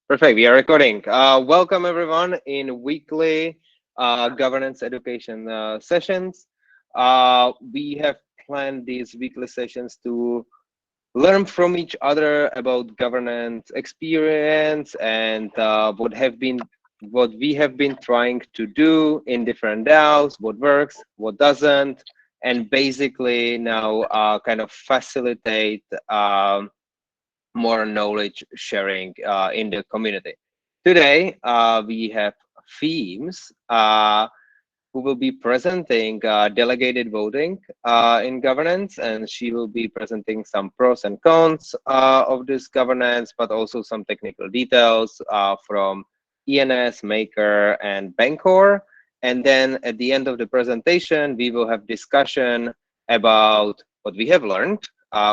Perfect. We are recording. Welcome everyone in weekly governance education sessions. We have planned these weekly sessions to learn from each other about governance experience and what we have been trying to do in different DAOs, what works, what doesn't, and basically now kind of facilitate more knowledge sharing in the community. Today, we have Feems, who will be presenting delegated voting in governance, and she will be presenting some pros and cons of this governance, but also some technical details from ENS, Maker, and Bancor. And then at the end of the presentation, we will have discussion about what we have learned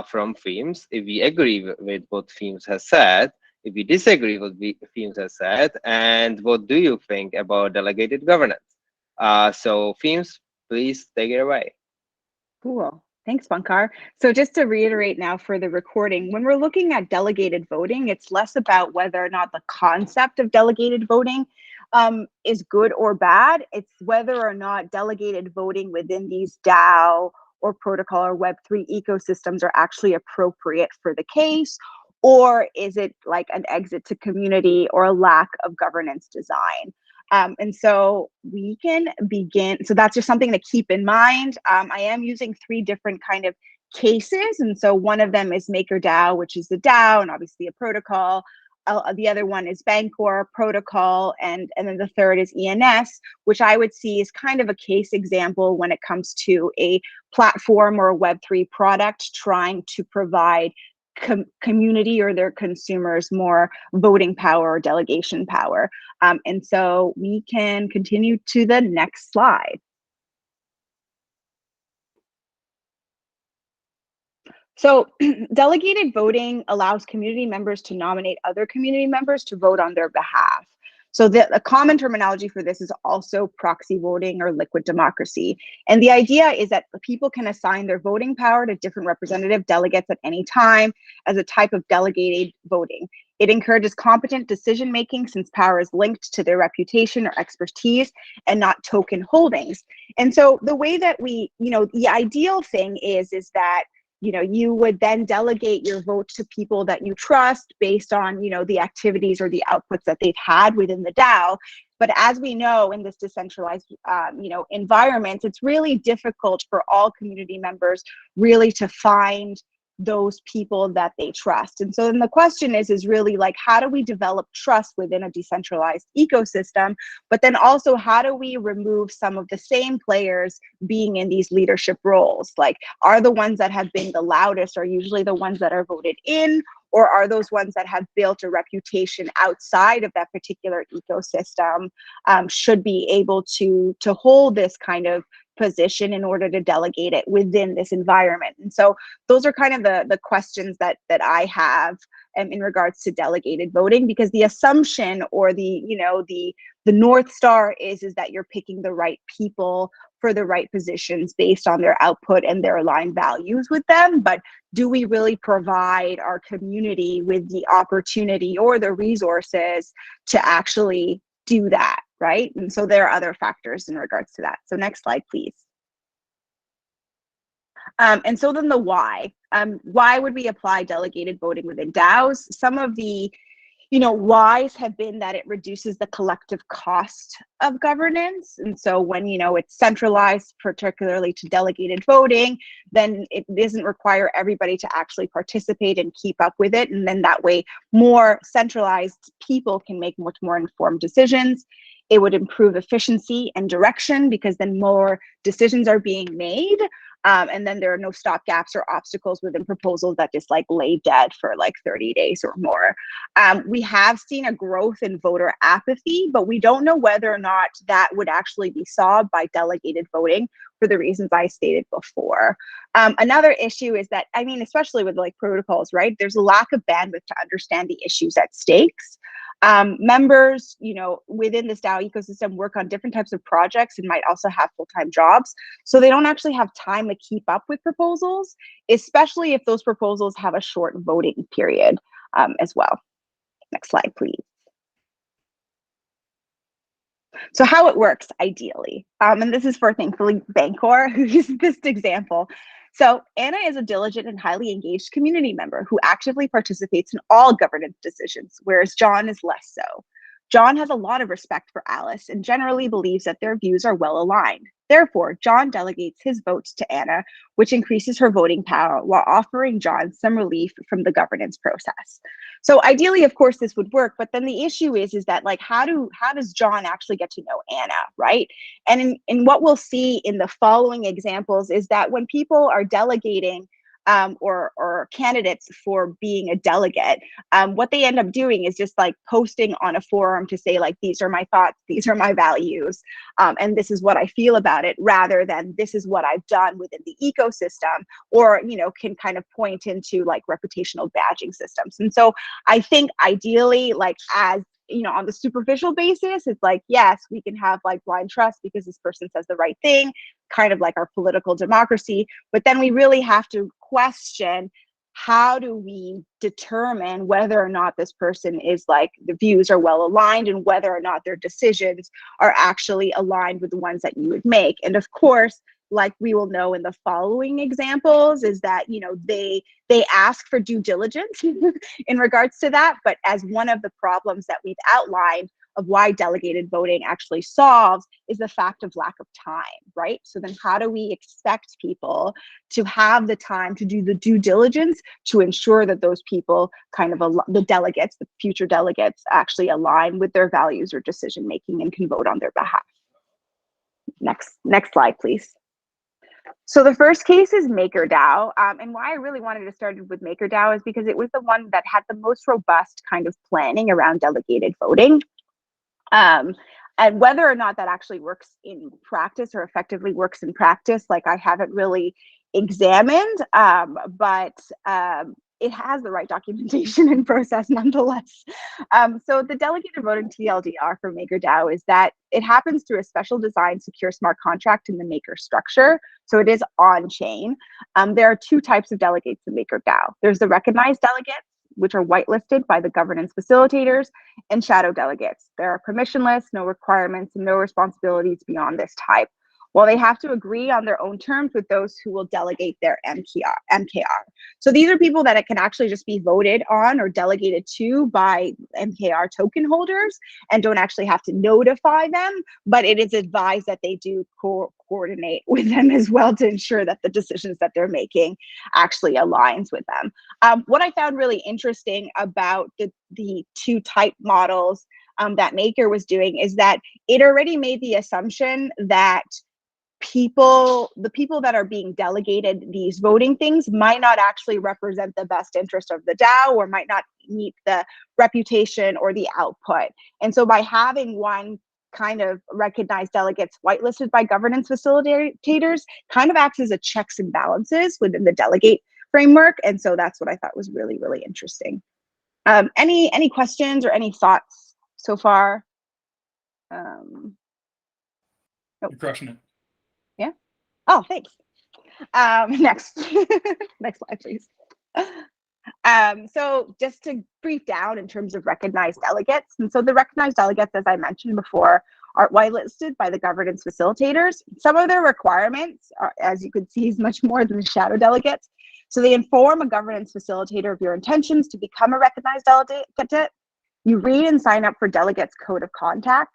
from Feems, if we agree with what Feems has said, if we disagree with what Feems has said, and what do you think about delegated governance? So Feems, please take it away. Cool. Thanks, Bankar. So just to reiterate now for the recording, when we're looking at delegated voting, it's less about whether or not the concept of delegated voting is good or bad. It's whether or not delegated voting within these DAO or protocol or Web3 ecosystems are actually appropriate for the case, or is it like an exit to community or a lack of governance design? And so we can begin. So that's just something to keep in mind. I am using 3 different kind of cases. And so one of them is MakerDAO, which is the DAO and obviously a protocol. The other one is Bancor protocol. And then the third is ENS, which I would see is kind of a case example when it comes to a platform or a Web3 product trying to provide community or their consumers more voting power or delegation power. And so we can continue to the next slide. So delegated voting allows community members to nominate other community members to vote on their behalf. So the common terminology for this is also proxy voting or liquid democracy. And the idea is that people can assign their voting power to different representative delegates at any time as a type of delegated voting. It encourages competent decision-making since power is linked to their reputation or expertise and not token holdings. And so the way that we, the ideal thing is that you would then delegate your vote to people that you trust based on, the activities or the outputs that they've had within the DAO. But as we know, in this decentralized, environment, it's really difficult for all community members really to find those people that they trust. And so then the question is really like, how do we develop trust within a decentralized ecosystem? But then also, how do we remove some of the same players being in these leadership roles? Like, are the ones that have been the loudest are usually the ones that are voted in, or are those ones that have built a reputation outside of that particular ecosystem should be able to hold this kind of position in order to delegate it within this environment? And so those are kind of the questions that I have in regards to delegated voting, because the assumption or the North Star is that you're picking the right people for the right positions based on their output and their aligned values with them. But do we really provide our community with the opportunity or the resources to actually do that, right? And so there are other factors in regards to that. So next slide, please. And so then the why. Why would we apply delegated voting within DAOs? Some of the whys have been that it reduces the collective cost of governance. And so when, it's centralized, particularly to delegated voting, then it doesn't require everybody to actually participate and keep up with it. And then that way, more centralized people can make much more informed decisions. It would improve efficiency and direction because then more decisions are being made. And then there are no stop gaps or obstacles within proposals that just like lay dead for like 30 days or more. We have seen a growth in voter apathy, but we don't know whether or not that would actually be solved by delegated voting for the reasons I stated before. Another issue is that, especially with like protocols, right? There's a lack of bandwidth to understand the issues at stakes. Members, within this DAO ecosystem work on different types of projects and might also have full-time jobs. So they don't actually have time to keep up with proposals, especially if those proposals have a short voting period as well. Next slide, please. So how it works ideally, and this is for thankfully Bancor, who uses this example. So Anna is a diligent and highly engaged community member who actively participates in all governance decisions, whereas John is less so. John has a lot of respect for Alice and generally believes that their views are well aligned. Therefore, John delegates his votes to Anna, which increases her voting power while offering John some relief from the governance process. So ideally, of course, this would work, but then the issue is that like, how does John actually get to know Anna, right? And in what we'll see in the following examples is that when people are delegating or candidates for being a delegate, what they end up doing is just like posting on a forum to say like, these are my thoughts, these are my values, and this is what I feel about it, rather than this is what I've done within the ecosystem, or, you know, can kind of point into like reputational badging systems. And so I think ideally, like, as you know, on the superficial basis, it's like, yes, we can have like blind trust because this person says the right thing, kind of like our political democracy. But then we really have to question, how do we determine whether or not this person is like, the views are well aligned, and whether or not their decisions are actually aligned with the ones that you would make. And of course, like we will know in the following examples, is that, you know, they ask for due diligence in regards to that. But as one of the problems that we've outlined of why delegated voting actually solves is the fact of lack of time, right? So then how do we expect people to have the time to do the due diligence to ensure that those people kind of, the delegates, the future delegates, actually align with their values or decision making and can vote on their behalf? Next slide, please. So the first case is MakerDAO, and why I really wanted to start with MakerDAO is because it was the one that had the most robust kind of planning around delegated voting. And whether or not that actually works in practice or effectively works in practice, like I haven't really examined, but it has the right documentation and process nonetheless. So the delegated voting TLDR for MakerDAO is that it happens through a special designed secure smart contract in the Maker structure. So it is on chain. There are two types of delegates in MakerDAO. There's the recognized delegates, which are whitelisted by the governance facilitators, and shadow delegates. They are permissionless, no requirements, and no responsibilities beyond this type. While they have to agree on their own terms with those who will delegate their MKR. So these are people that it can actually just be voted on or delegated to by MKR token holders and don't actually have to notify them, but it is advised that they do coordinate with them as well to ensure that the decisions that they're making actually aligns with them. What I found really interesting about the two type models that Maker was doing is that it already made the assumption that the people that are being delegated these voting things might not actually represent the best interest of the DAO, or might not meet the reputation or the output. And so by having one kind of recognized delegates whitelisted by governance facilitators kind of acts as a checks and balances within the delegate framework. And so that's what I thought was really, really interesting. Any questions or any thoughts so far? You're crushing it. Yeah. Oh, thanks. Next slide, please. So just to brief down in terms of recognized delegates. And so the recognized delegates, as I mentioned before, are whitelisted by the governance facilitators. Some of their requirements are, as you can see, is much more than the shadow delegates. So they inform a governance facilitator of your intentions to become a recognized delegate. You read and sign up for delegates' code of conduct,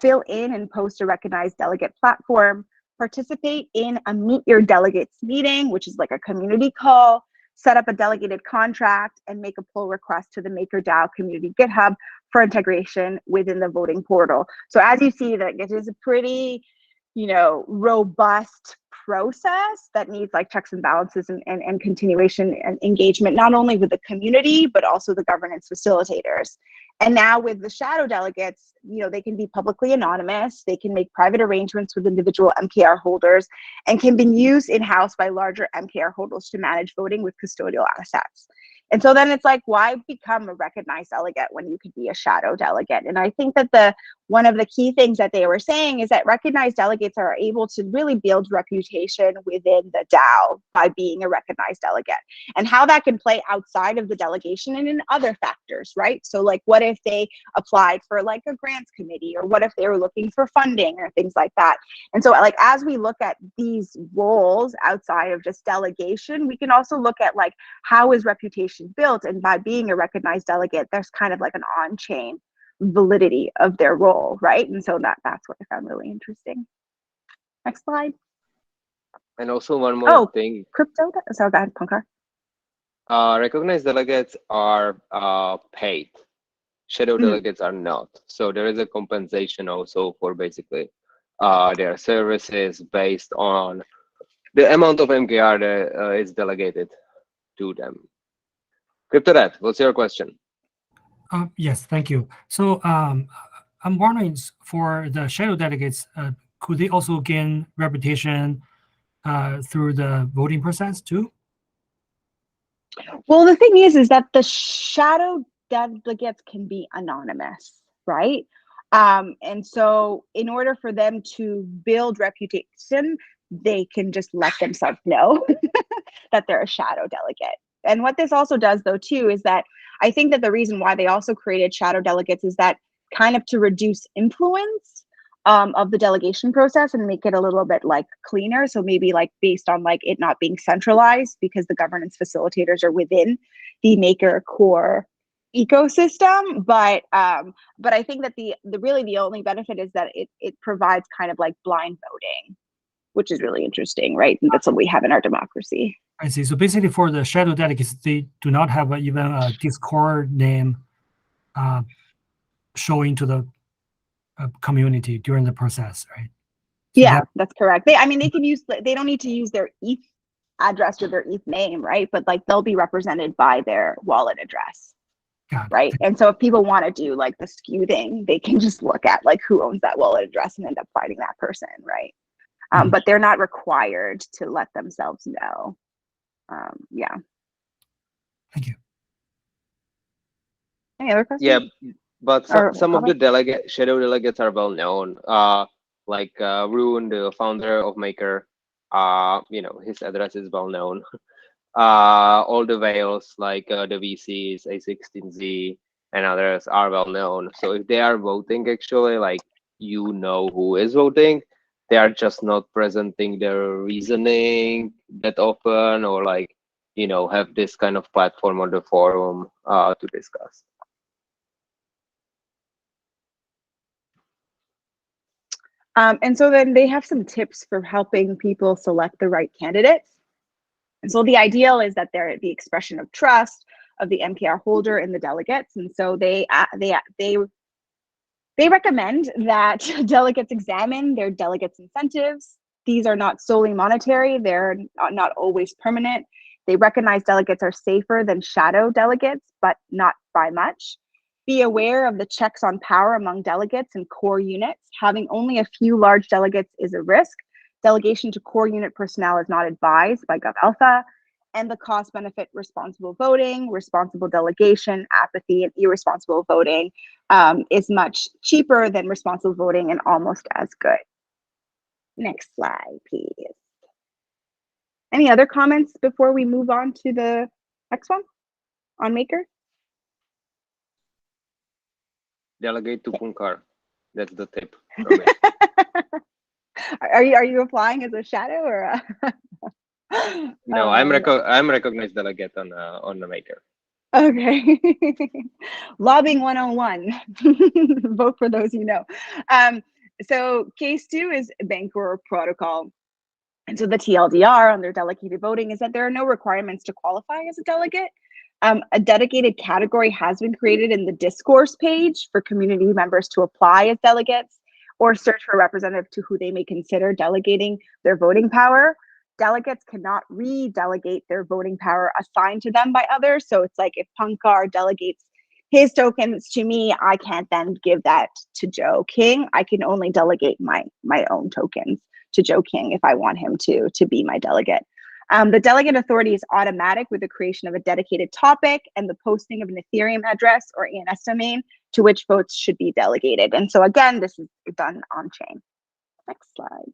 fill in and post a recognized delegate platform, participate in a Meet Your Delegates meeting, which is like a community call, set up a delegated contract, and make a pull request to the MakerDAO community GitHub for integration within the voting portal. So as you see, that it is a pretty, robust process that needs like checks and balances and continuation and engagement, not only with the community, but also the governance facilitators. And now with the shadow delegates, they can be publicly anonymous, they can make private arrangements with individual MKR holders, and can be used in-house by larger MKR holders to manage voting with custodial assets. And so then it's like, why become a recognized delegate when you could be a shadow delegate? And I think that one of the key things that they were saying is that recognized delegates are able to really build reputation within the DAO by being a recognized delegate, and how that can play outside of the delegation and in other factors, right? So like, what if they applied for like a grants committee, or what if they were looking for funding or things like that? And so like, as we look at these roles outside of just delegation, we can also look at like, how is reputation built? And by being a recognized delegate, there's kind of like an on-chain validity of their role, right? And so that's what I found really interesting. Next slide. And also one more thing. Crypto. So go ahead, Pankar. Recognized delegates are paid. Shadow delegates are not. So there is a compensation also for basically their services based on the amount of MKR that is delegated to them. CryptoDad, what's your question? Yes, thank you. So I'm wondering, for the shadow delegates, could they also gain reputation through the voting process too? Well, the thing is that the shadow delegates can be anonymous, right? And so in order for them to build reputation, they can just let themselves know that they're a shadow delegate. And what this also does, though, too, is that I think that the reason why they also created shadow delegates is that kind of to reduce influence of the delegation process and make it a little bit like cleaner. So maybe like based on like it not being centralized, because the governance facilitators are within the Maker core ecosystem. But I think that the really the only benefit is that it provides kind of like blind voting, which is really interesting, right? And that's what we have in our democracy. I see. So basically, for the shadow delegates, they do not have even a Discord name showing to the community during the process, right? So yeah, that's correct. They can use. They don't need to use their ETH address or their ETH name, right? But like they'll be represented by their wallet address, right? And so if people want to do like the skew thing, they can just look at like who owns that wallet address and end up finding that person, right? But they're not required to let themselves know. Yeah. Thank you. Any other questions? Yeah, but some of the shadow delegates are well known. Like Rune, the founder of Maker, his address is well known. All the whales like the VCs, A16Z, and others are well known. So if they are voting, actually, like who is voting, they are just not presenting their reasoning that often, or like have this kind of platform on the forum to discuss. And so then they have some tips for helping people select the right candidates. And so the ideal is that they're the expression of trust of the MPR holder and the delegates. And so they recommend that delegates examine their delegates' incentives. These are not solely monetary. They're not always permanent. They recognize delegates are safer than shadow delegates, but not by much. Be aware of the checks on power among delegates and core units. Having only a few large delegates is a risk. Delegation to core unit personnel is not advised by GovAlpha. And the cost benefit responsible voting, responsible delegation, apathy, and irresponsible voting is much cheaper than responsible voting and almost as good. Next slide, please. Any other comments before we move on to the next one on Maker? Delegate to Pankar. That's the tip. Are you applying as a shadow or? No, I'm recognized delegate on the Maker. Okay. Lobbying 101. Vote for those you know. So case 2 is Bancor protocol. And so the TLDR under delegated voting is that there are no requirements to qualify as a delegate. A dedicated category has been created in the discourse page for community members to apply as delegates or search for a representative to who they may consider delegating their voting power. Delegates cannot re-delegate their voting power assigned to them by others. So it's like if Pankar delegates his tokens to me, I can't then give that to Joe King. I can only delegate my own tokens to Joe King if I want him to be my delegate. The delegate authority is automatic with the creation of a dedicated topic and the posting of an Ethereum address or ENS domain to which votes should be delegated. And so again, this is done on chain. Next slide.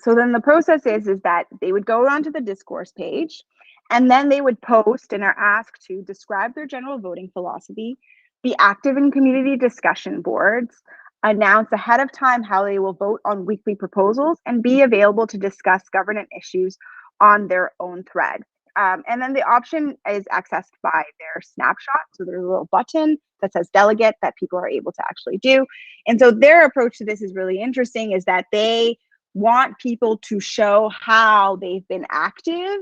So then the process is that they would go onto the discourse page, and then they would post and are asked to describe their general voting philosophy, be active in community discussion boards, announce ahead of time how they will vote on weekly proposals, and be available to discuss governance issues on their own thread. And then the option is accessed by their snapshot. So there's a little button that says delegate that people are able to actually do. And so their approach to this is really interesting, is that they want people to show how they've been active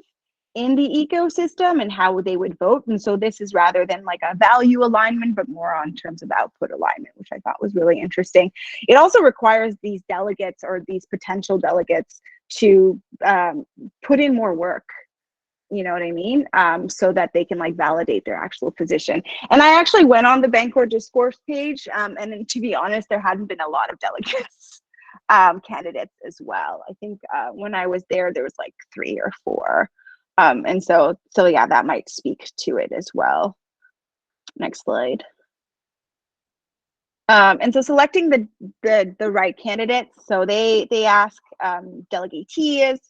in the ecosystem and how they would vote. And so this is rather than like a value alignment, but more on terms of output alignment, which I thought was really interesting. It also requires these delegates or these potential delegates to put in more work, you know what I mean? So that they can like validate their actual position. And I actually went on the Bangor discourse page, and then, to be honest, there hadn't been a lot of delegates candidates as well. I think when I was there was like 3 or 4. And so yeah, that might speak to it as well. Next slide. And so selecting the right candidates. So they ask delegatees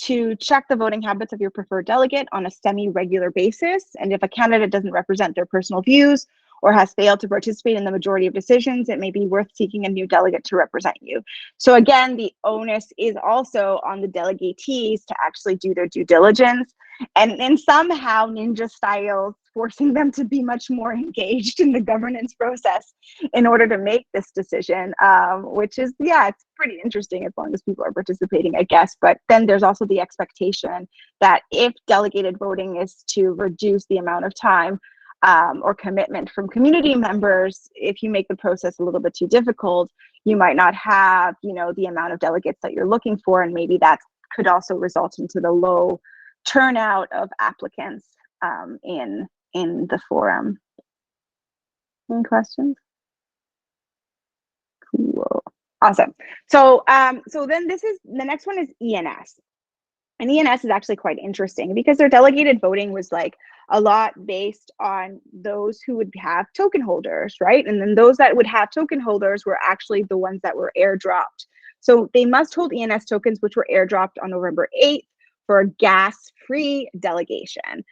to check the voting habits of your preferred delegate on a semi-regular basis. And if a candidate doesn't represent their personal views or has failed to participate in the majority of decisions, it may be worth seeking a new delegate to represent you. So again, the onus is also on the delegatees to actually do their due diligence, and somehow ninja style forcing them to be much more engaged in the governance process in order to make this decision, which is, yeah, it's pretty interesting as long as people are participating, I guess. But then there's also the expectation that if delegated voting is to reduce the amount of time or commitment from community members, if you make the process a little bit too difficult, you might not have, you know, the amount of delegates that you're looking for, and maybe that could also result into the low turnout of applicants in the forum. Any questions? Cool, awesome. So so then the next one is ENS. And ENS is actually quite interesting because their delegated voting was like a lot based on those who would have token holders, right? And then those that would have token holders were actually the ones that were airdropped. So they must hold ENS tokens, which were airdropped on November 8th for a gas-free delegation.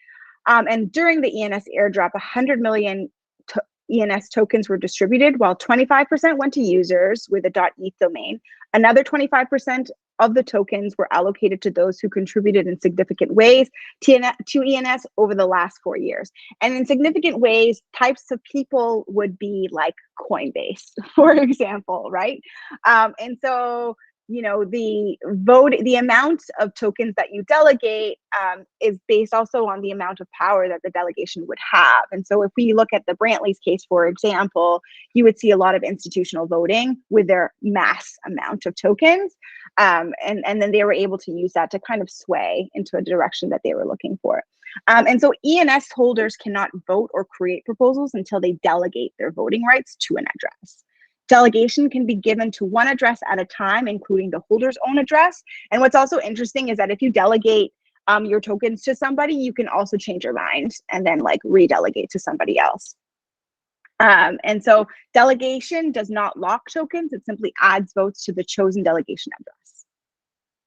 And during the ENS airdrop, 100 million ENS tokens were distributed, while 25% went to users with a .eth domain. Another 25% of the tokens were allocated to those who contributed in significant ways to ENS over the last 4 years. And in significant ways, types of people would be like Coinbase, for example, right? And so, you know, the amount of tokens that you delegate is based also on the amount of power that the delegation would have. And so if we look at the Brantley's case, for example, you would see a lot of institutional voting with their mass amount of tokens. And then they were able to use that to kind of sway into a direction that they were looking for. And so ENS holders cannot vote or create proposals until they delegate their voting rights to an address. Delegation can be given to one address at a time, including the holder's own address. And what's also interesting is that if you delegate your tokens to somebody, you can also change your mind and then like redelegate to somebody else. And so delegation does not lock tokens, it simply adds votes to the chosen delegation address.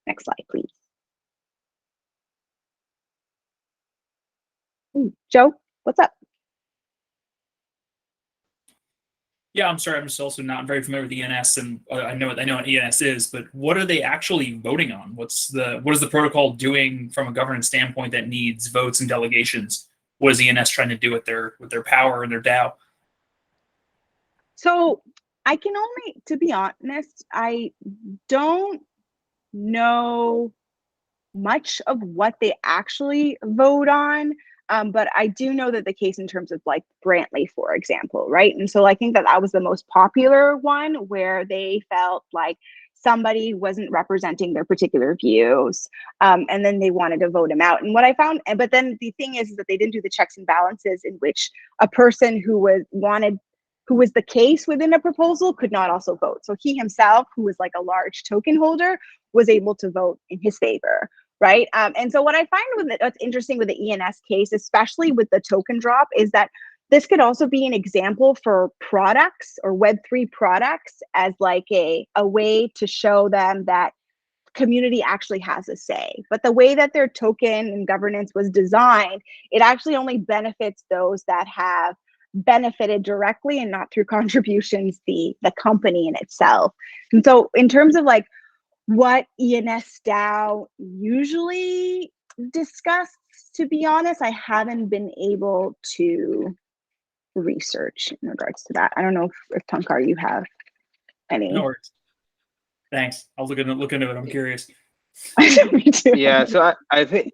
Next slide, please. Ooh, Joe, what's up? Yeah, I'm sorry. I'm just also not very familiar with ENS, and I know what ENS is, but what are they actually voting on? What is the protocol doing from a governance standpoint that needs votes and delegations? What is ENS trying to do with their power and their DAO? So I can only, to be honest, I don't know much of what they actually vote on. But I do know that the case in terms of like Brantley, for example, right? And so I think that was the most popular one where they felt like somebody wasn't representing their particular views, and then they wanted to vote him out. And what I found, but then the thing is that they didn't do the checks and balances in which a person who wanted who was the case within a proposal, could not also vote. So he himself, who was like a large token holder, was able to vote in his favor, right? And so what I find what's interesting with the ENS case, especially with the token drop, is that this could also be an example for products or Web3 products as like a way to show them that community actually has a say. But the way that their token and governance was designed, it actually only benefits those that have benefited directly and not through contributions the company in itself. And so in terms of like what ENS DAO usually discuss, to be honest, I haven't been able to research in regards to that. I don't know if Tankar, you have any. No worries. Thanks. I'll look into it. I'm curious. Me too. Yeah, so I think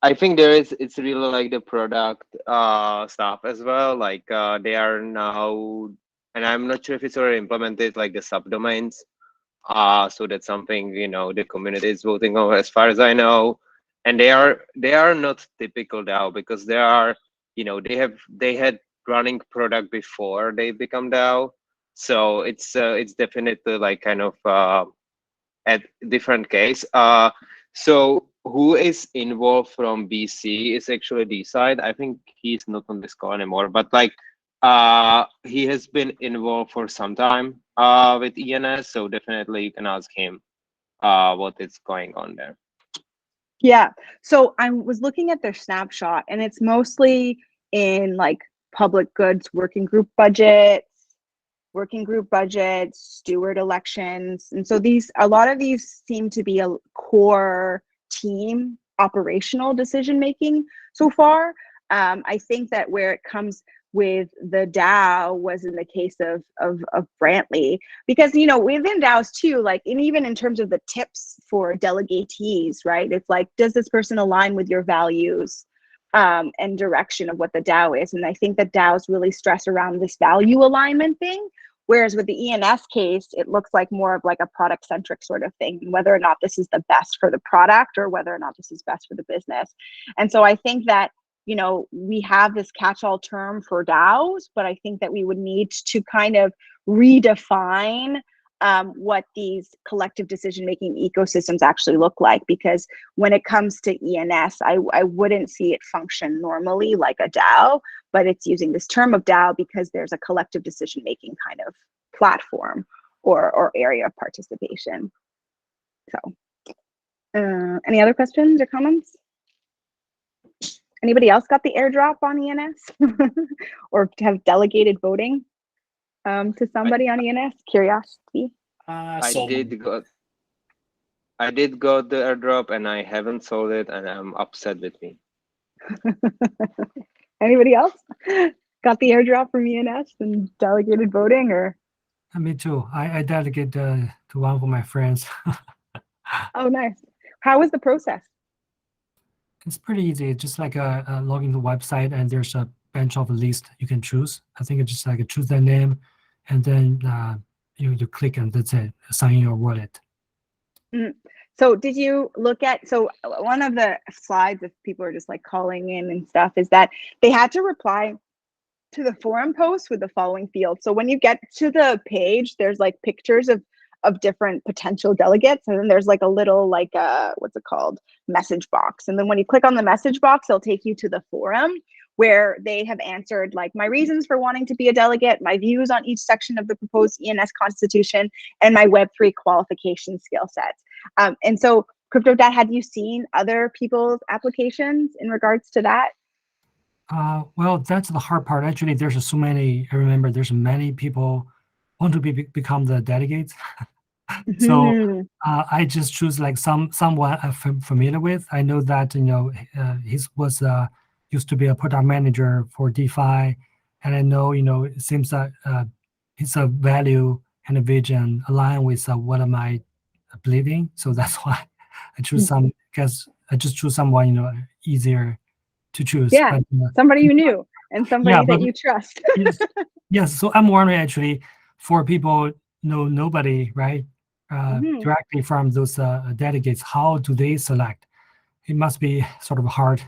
it's really like the product stuff as well. Like they are now, and I'm not sure if it's already implemented, like the subdomains. So that's something, you know, the community is voting on, as far as I know. And they are not typical DAO, because they are, you know, they had running product before they become DAO. So it's definitely like kind of a different case. So who is involved from BC is actually D-side. I think he's not on this call anymore, but like he has been involved for some time with ENS. So definitely you can ask him what is going on there. Yeah. So I was looking at their snapshot, and it's mostly in like public goods working group budgets, steward elections. And so a lot of these seem to be a core team operational decision making so far. I think that where it comes with the DAO was in the case of Brantley, because, you know, within DAOs too, like, and even in terms of the tips for delegatees, right? It's like, does this person align with your values and direction of what the DAO is? And I think that DAOs really stress around this value alignment thing. Whereas with the ENS case, it looks like more of like a product centric sort of thing, whether or not this is the best for the product or whether or not this is best for the business. And so I think that, you know, we have this catch-all term for DAOs, but I think that we would need to kind of redefine what these collective decision-making ecosystems actually look like, because when it comes to ENS, I wouldn't see it function normally like a DAO, but it's using this term of DAO because there's a collective decision-making kind of platform or area of participation. So, any other questions or comments? Anybody else got the airdrop on ENS or have delegated voting to somebody on ENS? Curiosity. I did got the airdrop and I haven't sold it, and I'm upset with me. Anybody else got the airdrop from ENS and delegated voting? Or Me too. I delegate to one of my friends. oh, nice. How was the process? It's pretty easy. Just like log into the website, and there's a bunch of list you can choose. I think it's just like choose that name, and then you click, and that's it. Assign your wallet. So did you look at, so one of the slides, if people are just like calling in and stuff, is that they had to reply to the forum post with the following field. So when you get to the page, there's like pictures of different potential delegates, and then there's like a little like what's it called, message box. And then when you click on the message box, it'll take you to the forum where they have answered like my reasons for wanting to be a delegate, my views on each section of the proposed ENS constitution, and my Web3 qualification skill sets. And so CryptoDad, had you seen other people's applications in regards to that? Well, that's the hard part. Actually, there's so many. I remember there's many people want to become the delegates. So I just choose like someone I'm familiar with. I know that, you know, he was used to be a product manager for DeFi, and I know, you know, it seems that his value and a vision align with what am I believing. So that's why I choose because I just choose someone, you know, easier to choose. Yeah, but, somebody you knew and somebody that you trust. yes. So I'm wondering actually for people know nobody, right? Directly from those delegates, how do they select? It must be sort of hard.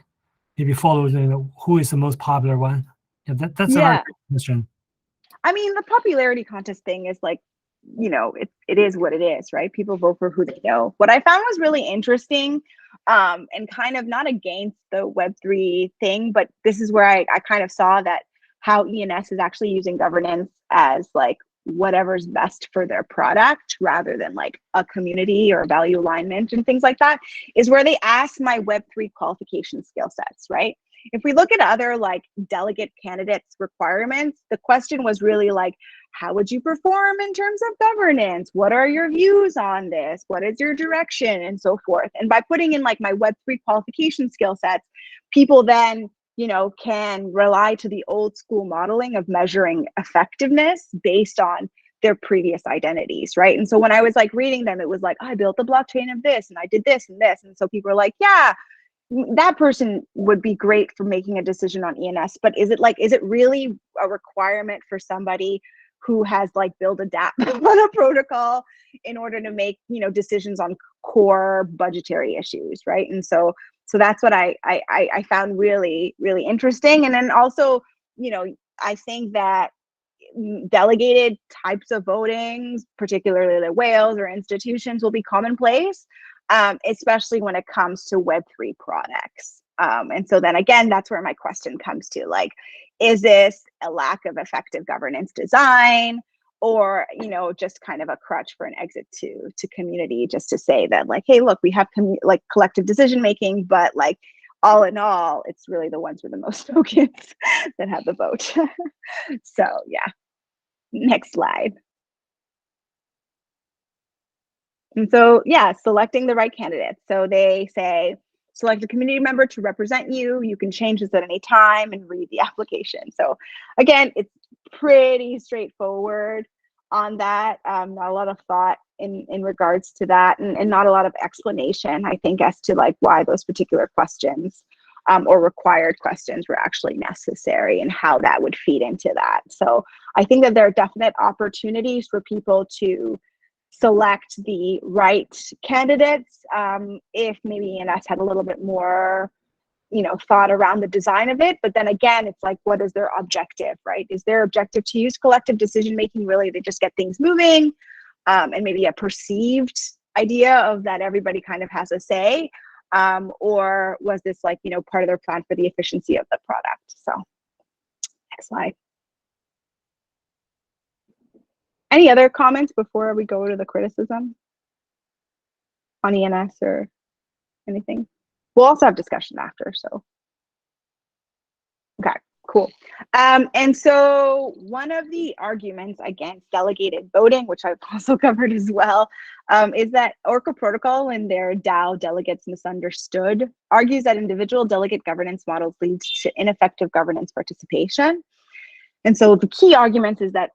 Maybe follow, you know, who is the most popular one. Yeah, that's a very good question. I mean, the popularity contest thing is like, you know, it is what it is, right? People vote for who they know. What I found was really interesting, and kind of not against the Web3 thing, but this is where I kind of saw that how ENS is actually using governance as like whatever's best for their product rather than like a community or value alignment and things like that, is where they ask my Web3 qualification skill sets, right? If we look at other like delegate candidates requirements, the question was really like, how would you perform in terms of governance? What are your views on this? What is your direction? And so forth. And by putting in like my Web3 qualification skill sets, people then, you know, can rely to the old school modeling of measuring effectiveness based on their previous identities, right? And so when I was like reading them, it was like, oh, I built the blockchain of this and I did this and this. And so people were like, yeah, that person would be great for making a decision on ENS, but is it really a requirement for somebody who has like built a DApp on a protocol in order to make, you know, decisions on core budgetary issues, right? And so that's what I found really, really interesting. And then also, you know, I think that delegated types of votings, particularly the whales or institutions, will be commonplace, especially when it comes to Web3 products. And so then again, that's where my question comes to, like, is this a lack of effective governance design, or, you know, just kind of a crutch for an exit to community, just to say that like, hey, look, we have like collective decision making, but like all in all, it's really the ones with the most tokens that have the vote. So yeah, next slide. And so, yeah, selecting the right candidate. So they say, select a community member to represent you. You can change this at any time and read the application. So again, it's pretty straightforward on that. Not a lot of thought in regards to that, and not a lot of explanation, I think, as to like why those particular questions or required questions were actually necessary and how that would feed into that. So I think that there are definite opportunities for people to select the right candidates if maybe ENS had a little bit more, you know, thought around the design of it. But then again, it's like, what is their objective, right? Is their objective to use collective decision making really to just get things moving, and maybe a perceived idea of that everybody kind of has a say, or was this like, you know, part of their plan for the efficiency of the product? So next slide. Any other comments before we go to the criticism on ENS or anything? We'll also have discussion after, so. Okay, cool. And so one of the arguments against delegated voting, which I've also covered as well, is that Oracle Protocol in their DAO Delegates Misunderstood argues that individual delegate governance models leads to ineffective governance participation. And so the key argument is that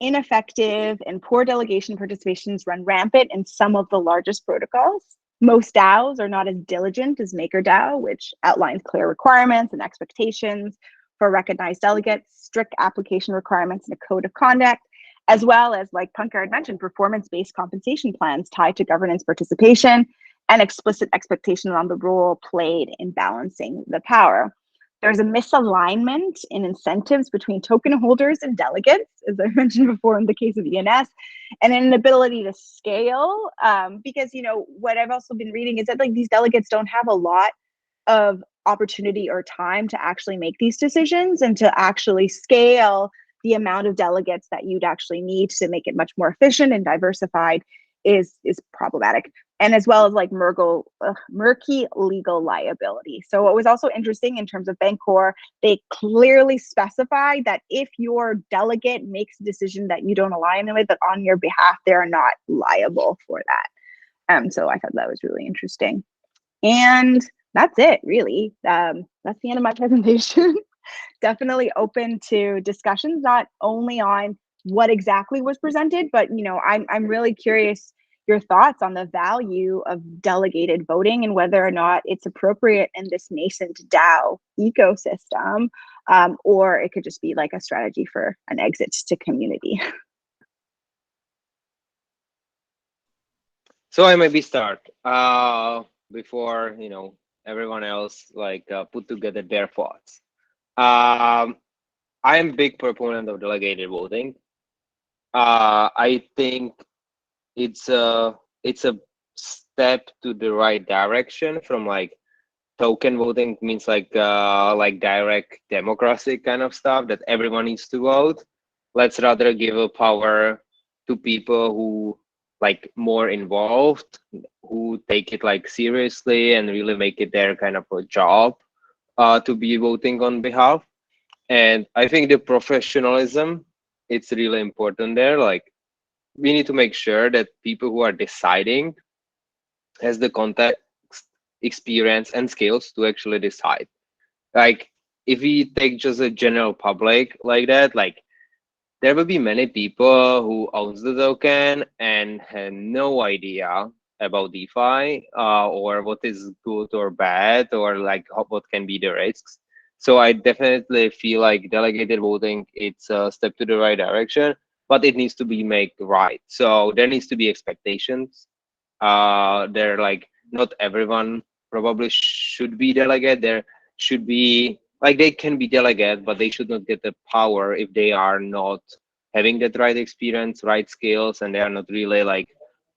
ineffective and poor delegation participations run rampant in some of the largest protocols. Most DAOs are not as diligent as MakerDAO, which outlines clear requirements and expectations for recognized delegates, strict application requirements and a code of conduct, as well as, like Pankar had mentioned, performance-based compensation plans tied to governance participation and explicit expectations on the role played in balancing the power. There's a misalignment in incentives between token holders and delegates, as I mentioned before in the case of ENS, and an inability to scale, because, you know, what I've also been reading is that like these delegates don't have a lot of opportunity or time to actually make these decisions and to actually scale the amount of delegates that you'd actually need to make it much more efficient and diversified is problematic. And as well as like murky legal liability. So what was also interesting in terms of Bancor, they clearly specified that if your delegate makes a decision that you don't align with, that on your behalf, they're not liable for that. So I thought that was really interesting. And that's it, really. That's the end of my presentation. Definitely open to discussions, not only on what exactly was presented, but, you know, I'm really curious your thoughts on the value of delegated voting and whether or not it's appropriate in this nascent DAO ecosystem, or it could just be like a strategy for an exit to community. So I maybe start before, you know, everyone else like put together their thoughts. I am big proponent of delegated voting. I think it's a step to the right direction from like token voting means like direct democracy kind of stuff that everyone needs to vote. Let's rather give a power to people who like more involved, who take it like seriously and really make it their kind of a job to be voting on behalf. And I think the professionalism, it's really important there. Like we need to make sure that people who are deciding has the context, experience, and skills to actually decide. Like if we take just a general public like that, like there will be many people who owns the token and have no idea about DeFi or what is good or bad or like what can be the risks. So I definitely feel like delegated voting, it's a step to the right direction, but it needs to be made right. So there needs to be expectations. They're like not everyone probably should be delegate. There should be like they can be delegate, but they should not get the power if they are not having that right experience, right skills, and they are not really like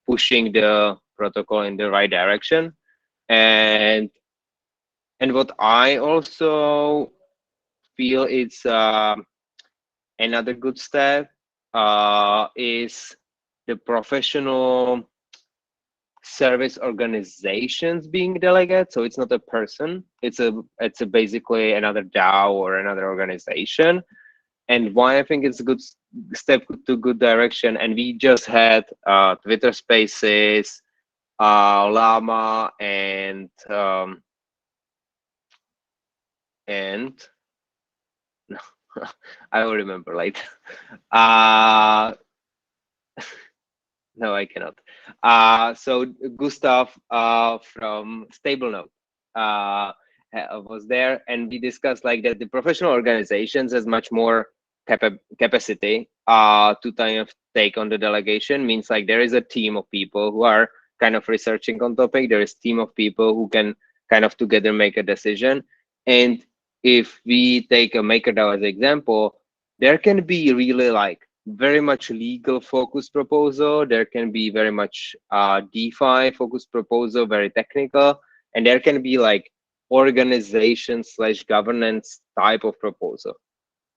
pushing the protocol in the right direction. And what I also feel it's another good step is the professional service organizations being delegate. So it's not a person, it's a basically another DAO or another organization. And why I think it's a good step to good direction. And we just had Twitter Spaces, Llama, and no, I don't remember like no, I cannot. So Gustav from StableNode was there, and we discussed like that the professional organizations has much more capacity to kind of take on the delegation. Means like there is a team of people who are kind of researching on topic. There is team of people who can kind of together make a decision. And if we take a MakerDAO as an example, there can be really like very much legal focused proposal. There can be very much DeFi focused proposal, very technical, and there can be like organization / governance type of proposal.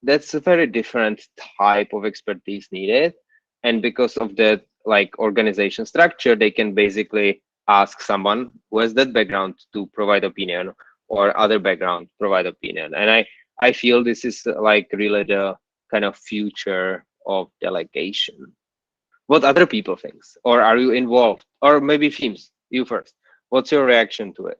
That's a very different type of expertise needed. And because of that like organization structure, they can basically ask someone who has that background to provide opinion or other background provide opinion. And I feel this is like really the kind of future of delegation. What other people think? Or are you involved? Or maybe Feems, you first. What's your reaction to it?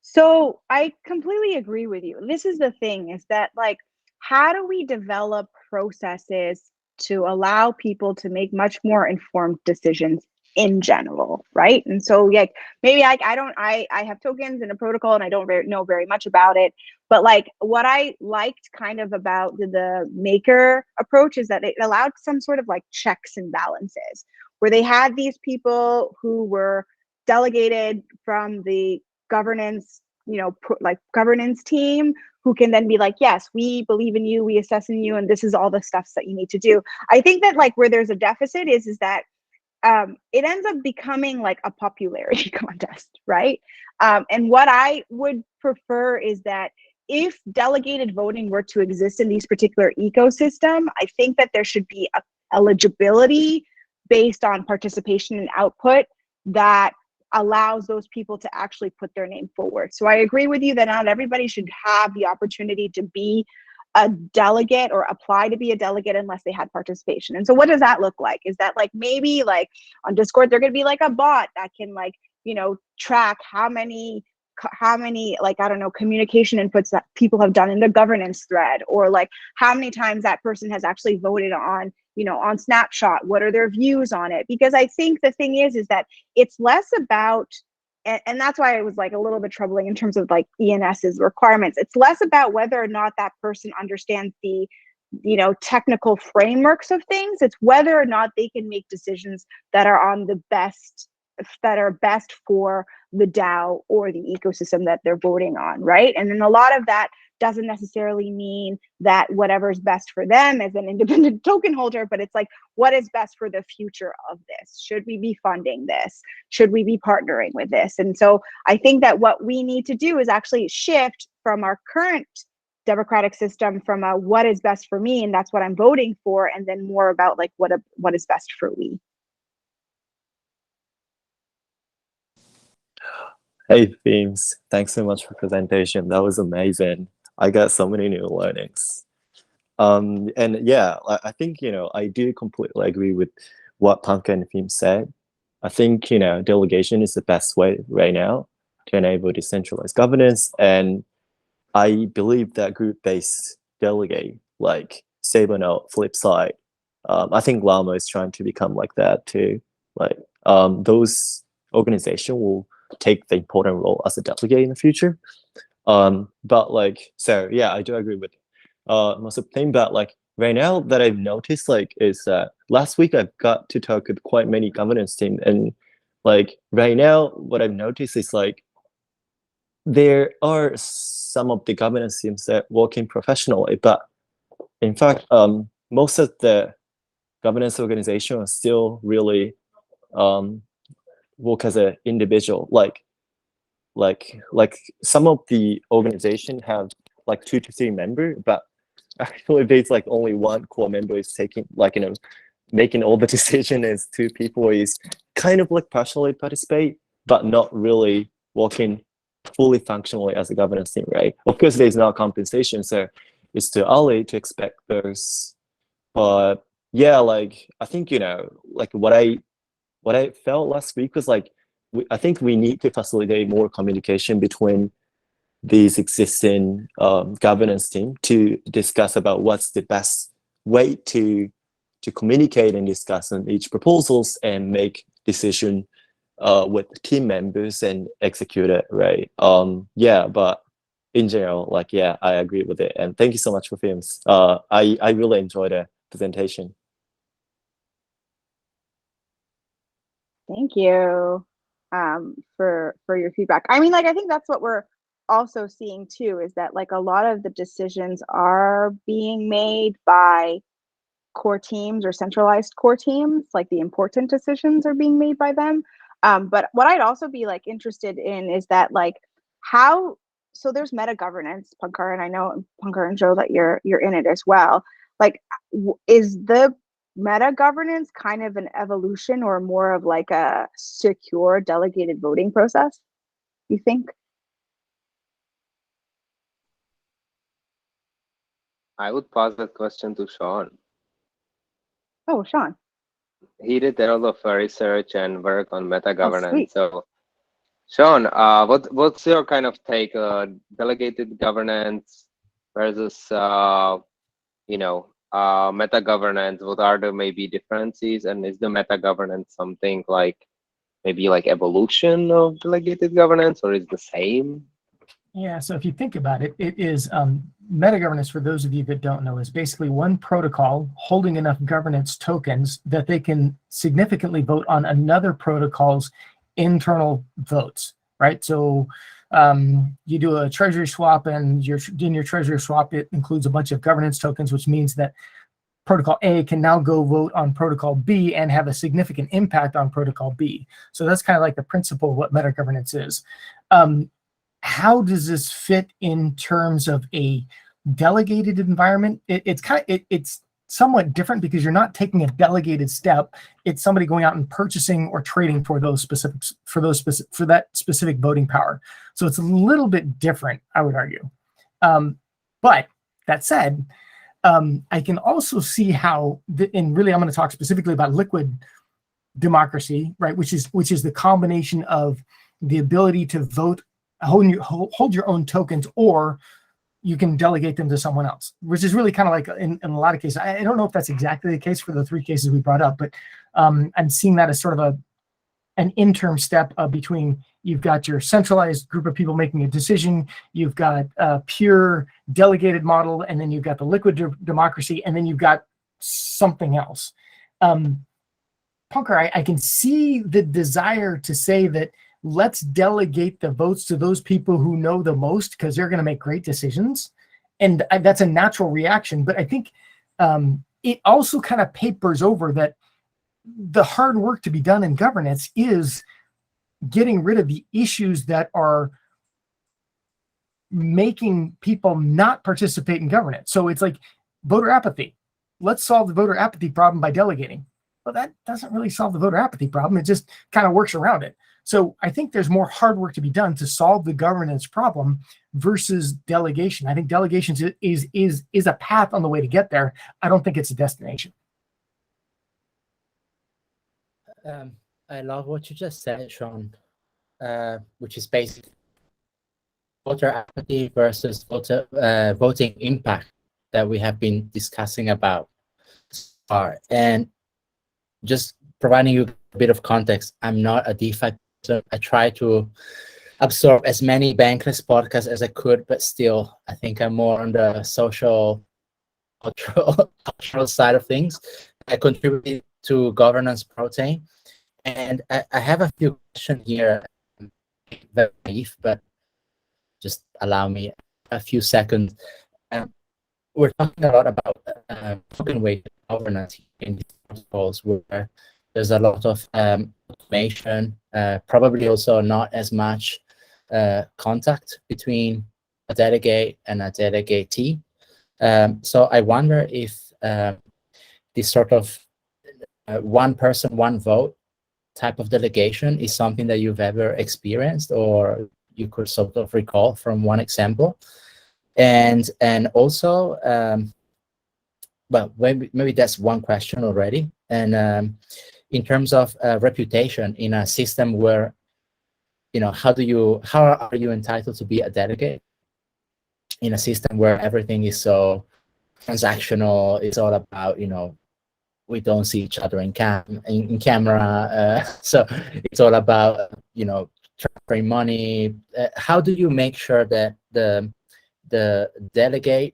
So I completely agree with you. This is the thing, is that like, how do we develop processes to allow people to make much more informed decisions in general, right? And so like maybe I have tokens in a protocol and I don't know very much about it, but like what I liked kind of about the maker approach is that it allowed some sort of like checks and balances, where they had these people who were delegated from the governance, like governance team, who can then be like, yes, we believe in you, we assess in you, and this is all the stuff that you need to do. I think that like where there's a deficit is that it ends up becoming like a popularity contest, right? And what I would prefer is that if delegated voting were to exist in these particular ecosystem, I think that there should be a eligibility based on participation and output that allows those people to actually put their name forward. So I agree with you that not everybody should have the opportunity to be a delegate or apply to be a delegate unless they had participation. And so what does that look like? Is that like maybe like on Discord, they're going to be like a bot that can like, track how many like, I don't know, communication inputs that people have done in the governance thread, or like how many times that person has actually voted on, on Snapshot, what are their views on it? Because I think the thing is that it's less about, and that's why it was like a little bit troubling in terms of like ENS's requirements. It's less about whether or not that person understands the, technical frameworks of things. It's whether or not they can make decisions that are on the best that are best for the DAO or the ecosystem that they're voting on, right? And then a lot of that doesn't necessarily mean that whatever's best for them as an independent token holder, but it's like, what is best for the future of this? Should we be funding this? Should we be partnering with this? And so I think that what we need to do is actually shift from our current democratic system from a what is best for me, and that's what I'm voting for, and then more about like what is best for we. Hey, Feems, thanks so much for presentation. That was amazing. I got so many new learnings. And yeah, I think, I do completely agree with what Panka and Feems said. I think, delegation is the best way right now to enable decentralized governance. And I believe that group-based delegate, like Sablenaut, Flipside, I think Llama is trying to become like that too. Like those organizations will take the important role as a delegate in the future. But like, so yeah, I do agree with most of the thing. But like right now that I've noticed, like, is that last week I've got to talk with quite many governance team, and like right now what I've noticed is like there are some of the governance teams that working professionally, but in fact most of the governance organization are still really work as an individual. Like some of the organization have like 2 to 3 members, but actually there's like only one core member is taking like making all the decision, as 2 people is kind of like partially participate but not really working fully functionally as a governance team, right? Of course there's no compensation, so it's too early to expect those. But yeah, like I think like what I felt last week was like I think we need to facilitate more communication between these existing governance team to discuss about what's the best way to communicate and discuss on each proposals and make decision with team members and execute it, right? Yeah, but in general, like, yeah, I agree with it. And thank you so much for Feems. I really enjoyed the presentation. Thank you for your feedback. I mean, like, I think that's what we're also seeing too, is that like a lot of the decisions are being made by core teams or centralized core teams, like the important decisions are being made by them. But what I'd also be like interested in is that like how, so there's meta governance, Pankar, and I know Pankar and Joe that you're in it as well. Like, is the meta governance kind of an evolution or more of like a secure delegated voting process, you think? I would pass that question to Sean. Oh, Sean. He did a lot of research and work on meta governance. Oh, so, Sean, what's your kind of take on delegated governance versus meta governance? What are the maybe differences, and is the meta governance something like maybe like evolution of delegated governance, or is the same? Yeah, so if you think about it, it is meta governance, for those of you that don't know, is basically one protocol holding enough governance tokens that they can significantly vote on another protocol's internal votes, right? So you do a treasury swap, and in your treasury swap, it includes a bunch of governance tokens, which means that protocol A can now go vote on protocol B and have a significant impact on protocol B. So that's kind of like the principle of what meta governance is. How does this fit in terms of a delegated environment? It's somewhat different because you're not taking a delegated step. It's somebody going out and purchasing or trading for those specifics, for that specific voting power. So it's a little bit different, I would argue. But that said, I can also see how, and really I'm going to talk specifically about liquid democracy, right? Which is the combination of the ability to vote, hold your own tokens, or you can delegate them to someone else, which is really kind of like in a lot of cases. I don't know if that's exactly the case for the 3 cases we brought up, but I'm seeing that as sort of an interim step between, you've got your centralized group of people making a decision, you've got a pure delegated model, and then you've got the liquid democracy, and then you've got something else. Punker, I can see the desire to say that let's delegate the votes to those people who know the most because they're going to make great decisions. And that's a natural reaction. But I think it also kind of papers over that the hard work to be done in governance is getting rid of the issues that are making people not participate in governance. So it's like voter apathy. Let's solve the voter apathy problem by delegating. Well, that doesn't really solve the voter apathy problem. It just kind of works around it. So I think there's more hard work to be done to solve the governance problem versus delegation. I think delegation is a path on the way to get there. I don't think it's a destination. I love what you just said, Sean, which is basically voter apathy versus voting impact that we have been discussing about so far. And just providing you a bit of context, I'm not a DeFi person. I try to absorb as many Bankless podcasts as I could, but still, I think I'm more on the social, cultural side of things. I contribute to Governance Protein, and I have a few questions here, very brief, but just allow me a few seconds. We're talking a lot about token-weighted governance in these protocols, where there's a lot of automation, probably also not as much contact between a delegate and a delegatee. So I wonder if this sort of one person, one vote type of delegation is something that you've ever experienced, or you could sort of recall from one example. And also, well, maybe that's one question already. And in terms of reputation in a system where, you know, how are you entitled to be a delegate in a system where everything is so transactional? It's all about, you know, we don't see each other in camera, so it's all about, you know, transferring money. How do you make sure that the delegate,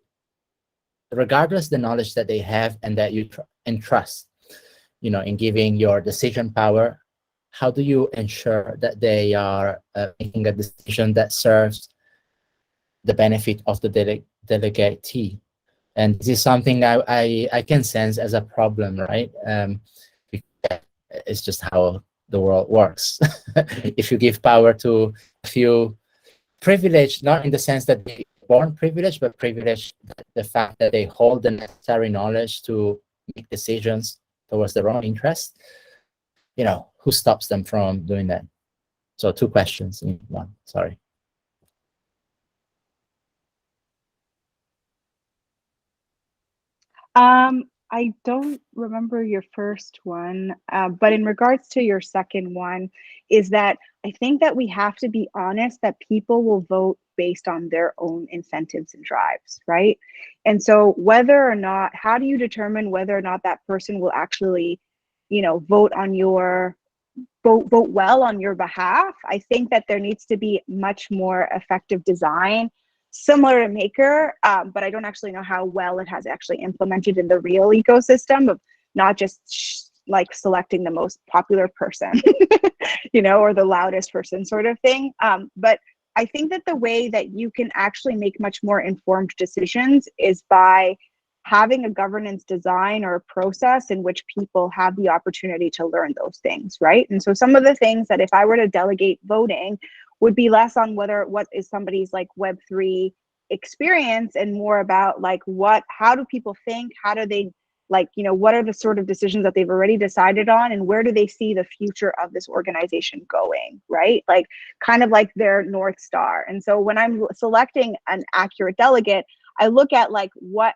regardless the knowledge that they have and that you entrust, you know, in giving your decision power, how do you ensure that they are making a decision that serves the benefit of the delegatee? And this is something I can sense as a problem, right? Because it's just how the world works. If you give power to a few privileged, not in the sense that they are born privileged, but privileged the fact that they hold the necessary knowledge to make decisions towards their own interests, you know, who stops them from doing that? So 2 questions in one, sorry. I don't remember your first one, but in regards to your second one, is that I think that we have to be honest that people will vote based on their own incentives and drives, right? And so whether or not, how do you determine whether or not that person will actually, you know, vote well on your behalf? I think that there needs to be much more effective design, similar to Maker, but I don't actually know how well it has actually implemented in the real ecosystem of not just like selecting the most popular person, you know, or the loudest person sort of thing. But I think that the way that you can actually make much more informed decisions is by having a governance design or a process in which people have the opportunity to learn those things, right? And so some of the things that if I were to delegate voting would be less on what is somebody's like Web3 experience and more about like how do people think, how do they, like, you know, what are the sort of decisions that they've already decided on and where do they see the future of this organization going, right? Like kind of like their North Star. And so when I'm selecting an accurate delegate, I look at like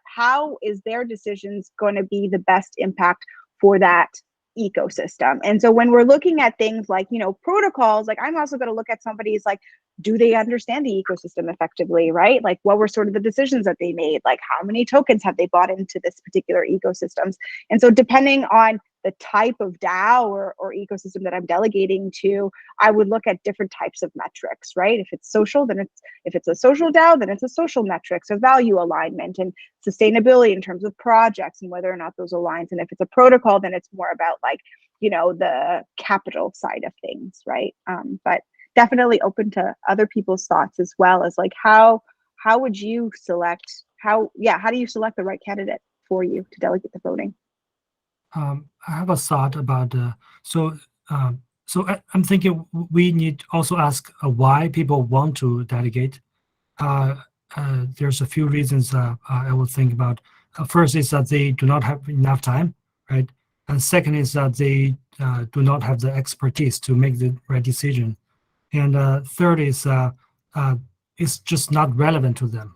how is their decisions going to be the best impact for that ecosystem. And so when we're looking at things like, you know, protocols, like I'm also going to look at somebody's like, do they understand the ecosystem effectively, right? Like what were sort of the decisions that they made? Like how many tokens have they bought into this particular ecosystems? And so depending on the type of DAO or ecosystem that I'm delegating to, I would look at different types of metrics, right? If it's social, then if it's a social DAO, then it's a social metrics of value alignment and sustainability in terms of projects and whether or not those aligns. And if it's a protocol, then it's more about like, the capital side of things, right? But definitely open to other people's thoughts as well, as like how would you select how do you select the right candidate for you to delegate the voting? I have a thought about I'm thinking we need to also ask why people want to delegate. There's a few reasons I would think about. First is that they do not have enough time, right? And second is that they do not have the expertise to make the right decision. And third is it's just not relevant to them.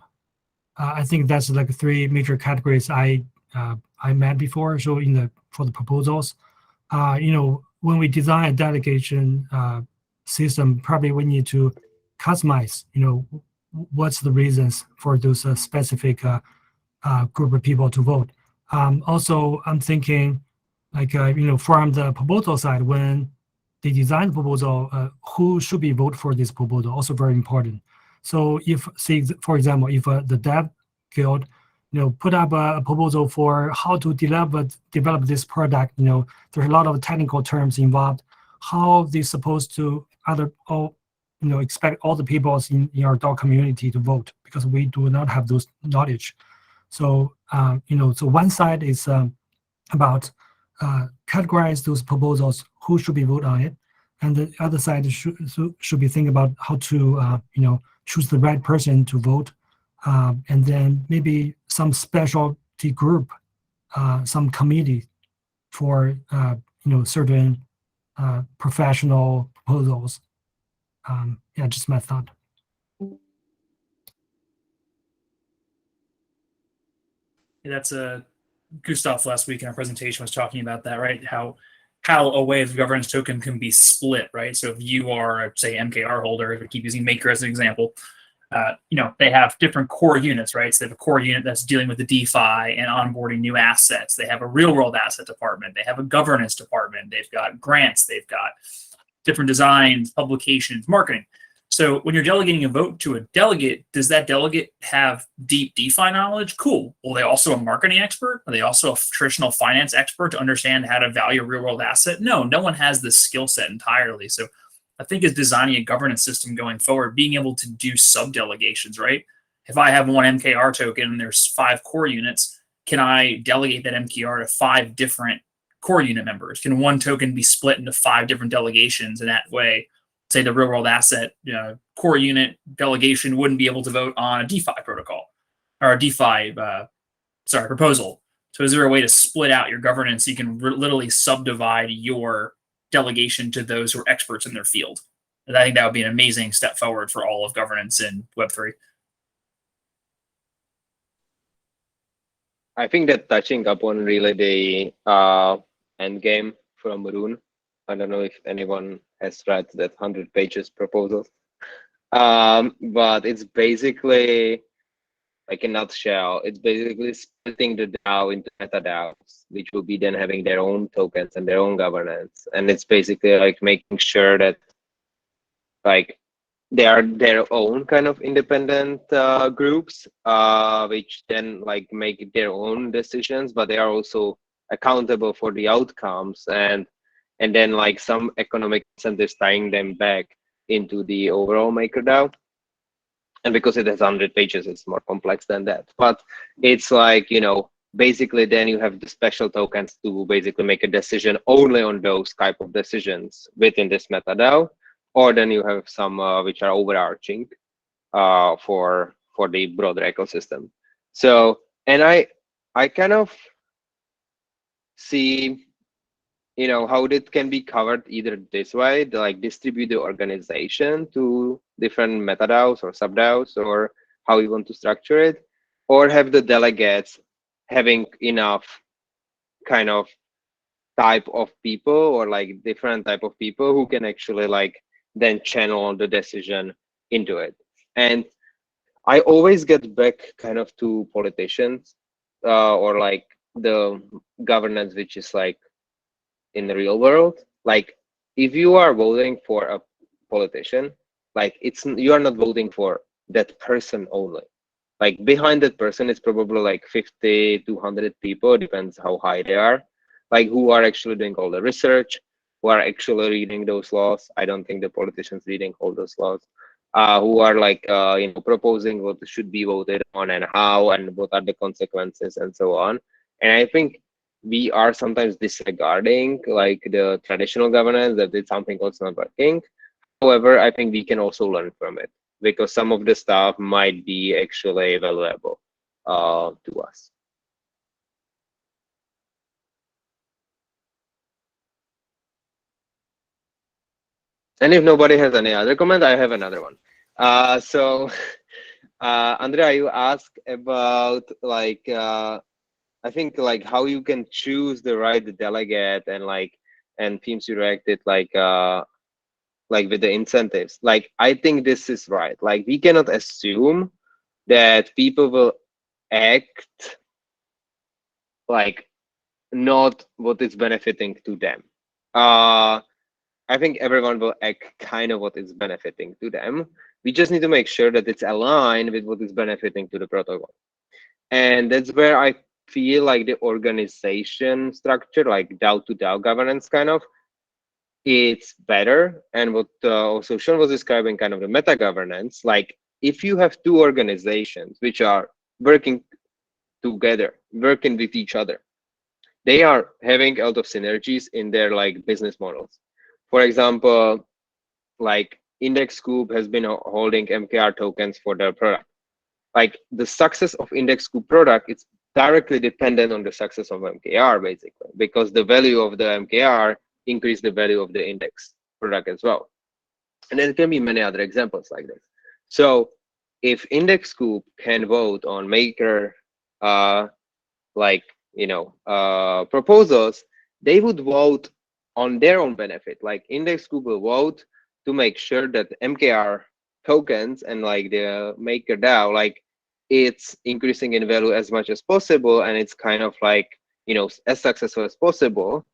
I think that's like three major categories I met before. So for the proposals, when we design a delegation system, probably we need to customize, what's the reasons for those specific group of people to vote. Also, I'm thinking like, from the proposal side, when they design the proposal, who should be vote for this proposal, also very important. So if, say, for example, if the Dev Guild, put up a proposal for how to develop this product, there's a lot of technical terms involved. How they supposed to expect all the people in our dog community to vote, because we do not have those knowledge. So so one side is about categorize those proposals, who should be vote on it, and the other side should be thinking about how to choose the right person to vote, and then maybe some specialty group, some committee for certain professional proposals. Just my thought. That's Gustav last week in our presentation was talking about that, right? How a wave governance token can be split, right? So if you are, say, MKR holder, if we keep using Maker as an example, they have different core units, right? So they have a core unit that's dealing with the DeFi and onboarding new assets. They have a real world asset department. They have a governance department. They've got grants. They've got different designs, publications, marketing. So when you're delegating a vote to a delegate, does that delegate have deep DeFi knowledge? Cool. Well, are they also a marketing expert? Are they also a traditional finance expert to understand how to value a real world asset? No one has this skill set entirely. So I think is designing a governance system going forward, being able to do sub-delegations, right? If I have one MKR token and there's 5 core units, can I delegate that MKR to 5 different core unit members? Can one token be split into 5 different delegations? And that way, say the real world asset core unit delegation wouldn't be able to vote on a DeFi protocol or a DeFi proposal. So is there a way to split out your governance so you can literally subdivide your delegation to those who are experts in their field? And I think that would be an amazing step forward for all of governance in Web3. I think that touching upon really the end game from Maroon. I don't know if anyone has read that 100 pages proposal, but it's basically, like in a nutshell, it's basically splitting the DAO into meta DAOs, which will be then having their own tokens and their own governance. And it's basically like making sure that like they are their own kind of independent groups, which then like make their own decisions, but they are also accountable for the outcomes, and then like some economic incentives tying them back into the overall MakerDAO. And because it has 100 pages, it's more complex than that. But it's like, basically then you have the special tokens to basically make a decision only on those type of decisions within this MetaDAO, or then you have some which are overarching for the broader ecosystem. So, and I kind of see how it can be covered either this way, like distribute the organization to different MetaDAOs or sub-DAOs, or how you want to structure it, or have the delegates having enough kind of type of people, or like different type of people who can actually like then channel the decision into it. And I always get back kind of to politicians or like the governance, which is like in the real world. Like if you are voting for a politician, like you are not voting for that person only. Like behind that person is probably like 50 to 100 people, depends how high they are. Like who are actually doing all the research, who are actually reading those laws. I don't think the politicians reading all those laws. Who are like proposing what should be voted on and how and what are the consequences and so on. And I think we are sometimes disregarding like the traditional governance, that it's something that's not working. However, I think we can also learn from it, because some of the stuff might be actually valuable to us. And if nobody has any other comment, I have another one. So Andrea, you asked about like I think like how you can choose the right delegate, and Feems you reacted like with the incentives. Like I think this is right. Like we cannot assume that people will act like not what is benefiting to them. I think everyone will act kind of what is benefiting to them. We just need to make sure that it's aligned with what is benefiting to the protocol. And that's where I feel like the organization structure, like DAO to DAO governance kind of, it's better. And what also Sean was describing, kind of the meta governance, like if you have two organizations which are working together, working with each other, they are having a lot of synergies in their like business models. For example, like Index Scoop has been holding MKR tokens for their product. Like the success of Index Scoop product, it's directly dependent on the success of MKR basically, because the value of the MKR increase the value of the index product as well. And there can be many other examples like this. So if Index Scoop can vote on maker proposals, they would vote on their own benefit. Like Index Scoop will vote to make sure that MKR tokens and like the maker DAO, like it's increasing in value as much as possible, and it's kind of like as successful as possible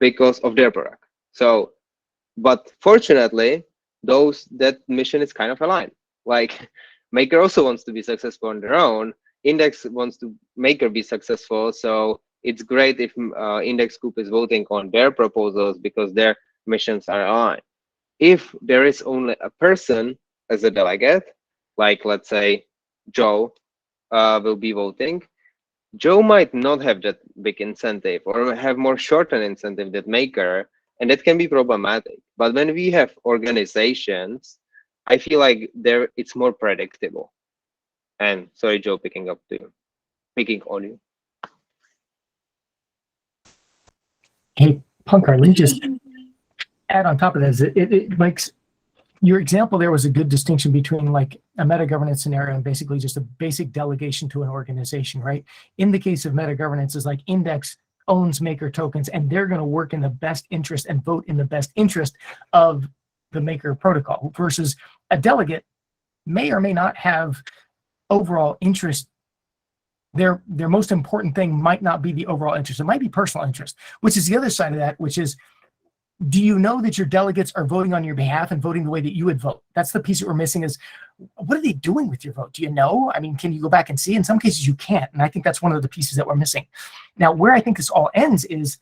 because of their product. So, but fortunately, that mission is kind of aligned. Like maker also wants to be successful on their own. Index wants to maker be successful. So it's great if Index Group is voting on their proposals because their missions are aligned. If there is only a person as a delegate, like let's say Joe will be voting, Joe might not have that big incentive or have more short-term incentive than maker, and that can be problematic. But when we have organizations, I feel like it's more predictable. And sorry, Joe, picking on you. Hey, Punkar, let me just add on top of that. It makes your example there was a good distinction between like a meta governance scenario and basically just a basic delegation to an organization, right? In the case of meta governance, is like Index owns maker tokens and they're going to work in the best interest and vote in the best interest of the maker protocol, versus a delegate may or may not have overall interest. Their most important thing might not be the overall interest. It might be personal interest, which is the other side of that, which is, do you know that your delegates are voting on your behalf and voting the way that you would vote? That's the piece that we're missing, is what are they doing with your vote? Do you know? I mean, can you go back and see? In some cases you can't. And I think that's one of the pieces that we're missing. Now, where I think this all ends is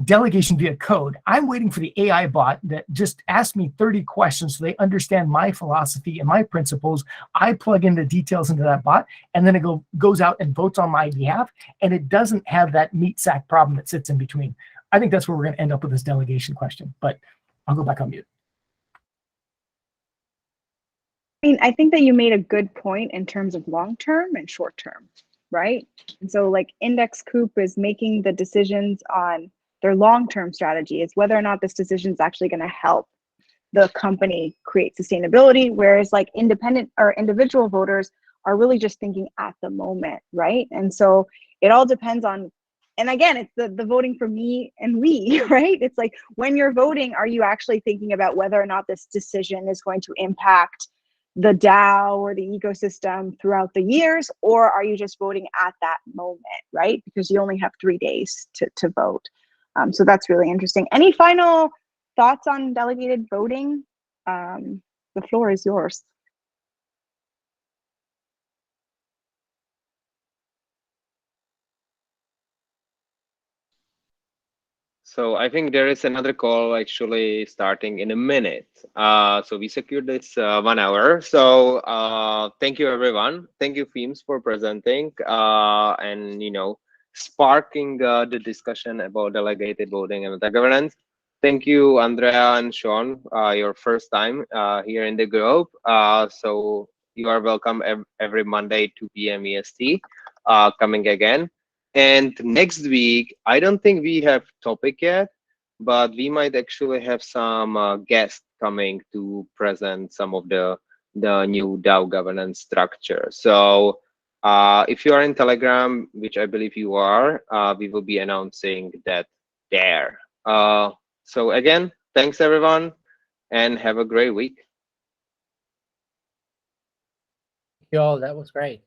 delegation via code. I'm waiting for the AI bot that just asks me 30 questions so they understand my philosophy and my principles. I plug in the details into that bot, and then it goes out and votes on my behalf, and it doesn't have that meat sack problem that sits in between. I think that's where we're going to end up with this delegation question, but I'll go back on mute. I mean, I think that you made a good point in terms of long-term and short-term, right? And so like Index Coop is making the decisions on their long-term strategy. It's whether or not this decision is actually going to help the company create sustainability, whereas like independent or individual voters are really just thinking at the moment, right? And so it all depends on, and again, it's the voting for me and we, right? It's like when you're voting, are you actually thinking about whether or not this decision is going to impact the DAO or the ecosystem throughout the years, or are you just voting at that moment, right? Because you only have 3 days to vote. So that's really interesting. Any final thoughts on delegated voting? The floor is yours. So I think there is another call actually starting in a minute. So we secured this 1 hour. So thank you, everyone. Thank you, Feems, for presenting and sparking the discussion about delegated voting and meta governance. Thank you, Andrea and Sean, your first time here in the group. So you are welcome every Monday, 2 p.m. EST, coming again. And next week, I don't think we have topic yet, but we might actually have some guests coming to present some of the new DAO governance structure. So if you are in Telegram, which I believe you are, we will be announcing that there. So again, thanks everyone, and have a great week. Thank you all. That was great.